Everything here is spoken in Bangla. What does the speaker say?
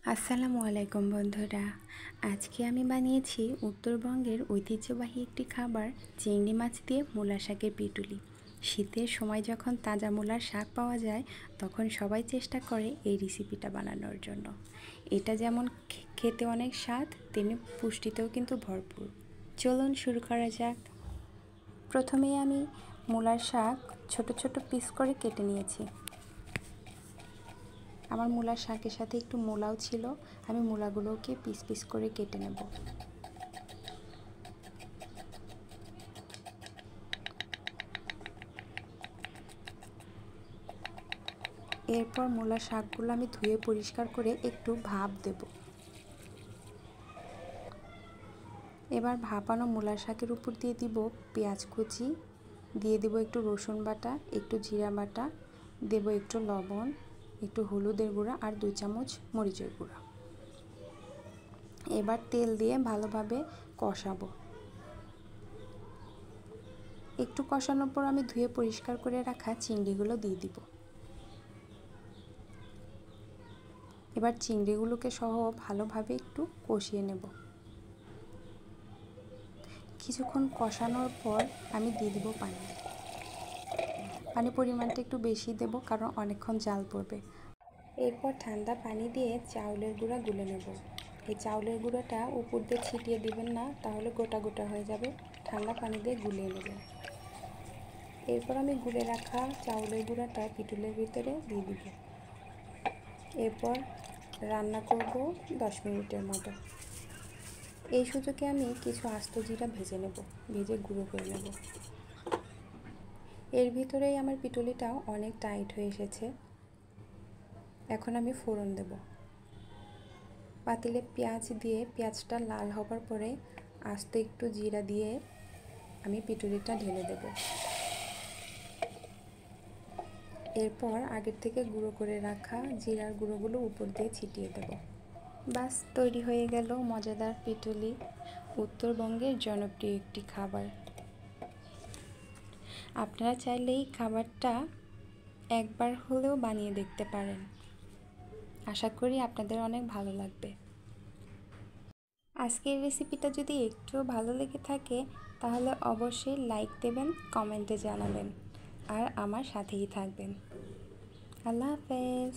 আসসালামু আলাইকুম বন্ধুরা। আজকে আমি বানিয়েছি উত্তরবঙ্গের ঐতিহ্যবাহী একটি খাবার, চিংড়ি মাছ দিয়ে মূলার শাকের পিটুলি। শীতের সময় যখন তাজা মূলার শাক পাওয়া যায়, তখন সবাই চেষ্টা করে এই রেসিপিটা বানানোর জন্য। এটা যেমন খেতে অনেক স্বাদ, তেমনি পুষ্টিতেও কিন্তু ভরপুর। চলুন শুরু করা যাক। প্রথমেই আমি মূলার শাক ছোট ছোট পিস করে কেটে নিয়েছি। আমার মূলার শাকের সাথে একটু মূলাও ছিল, আমি মূলাগুলোকে পিস পিস করে কেটে নেব। এরপর মূলার শাকগুলো আমি ধুয়ে পরিষ্কার করে একটু ভাপ দেব। এবার ভাপানো মূলার শাকের উপর দিয়ে দিব পেঁয়াজ কুচি, দিয়ে দিব একটু রসুন বাটা, একটু জিরা বাটা, দেব একটু লবণ, একটু হলুদের গুঁড়া আর 2 চামচ মরিচের গুঁড়া। এবার তেল দিয়ে ভালোভাবে কষাবো। একটু কষানোর পর আমি ধুয়ে পরিষ্কার করে রাখা চিংড়িগুলো দিয়ে দিব। এবার চিংড়িগুলোকে সহ ভালোভাবে একটু কষিয়ে নেব। কিছুক্ষণ কষানোর পর আমি দিয়ে দিব পানি। পানির পরিমাণটা একটু বেশি দেব, কারণ অনেকক্ষণ জাল পড়বে। এরপর ঠান্ডা পানি দিয়ে চাউলের গুঁড়া গুলে নেব। এই চাউলের গুঁড়াটা উপর দিয়ে ছিটিয়ে দিবেন না, তাহলে গোটা গোটা হয়ে যাবে। ঠান্ডা পানি দিয়ে গুলিয়ে নেবেন। এরপর আমি গুলে রাখা চাউলের গুঁড়াটা পিটুলের ভিতরে দিয়ে দিব। এরপর রান্না করব 10 মিনিটের মতো। এই সুযোগে আমি কিছু আস্ত জিরা ভেজে গুঁড়ো করে নেব। এর ভিতরেই আমার পিটুলিটা অনেক টাইট হয়ে এসেছে। এখন আমি ফোড়ন দেব। পাতিলে পেঁয়াজ দিয়ে পেঁয়াজটা লাল হবার পরে আস্ত একটু জিরা দিয়ে আমি পিটুলিটা ঢেলে দেব। এরপর আগের থেকে গুঁড়ো করে রাখা জিরার গুঁড়োগুলো উপর দিয়ে ছিটিয়ে দেব। বাস, তৈরি হয়ে গেল মজাদার পিটুলি, উত্তরবঙ্গের জনপ্রিয় একটি খাবার। আপনারা চাইলে এই খাবারটা একবার হলেও বানিয়ে দেখতে পারেন। আশা করি আপনাদের অনেক ভালো লাগবে। আজকের রেসিপিটা যদি একটুও ভালো লেগে থাকে, তাহলে অবশ্যই লাইক দেবেন, কমেন্টে জানাবেন আর আমার সাথেই থাকবেন। আল্লাহ হাফেজ।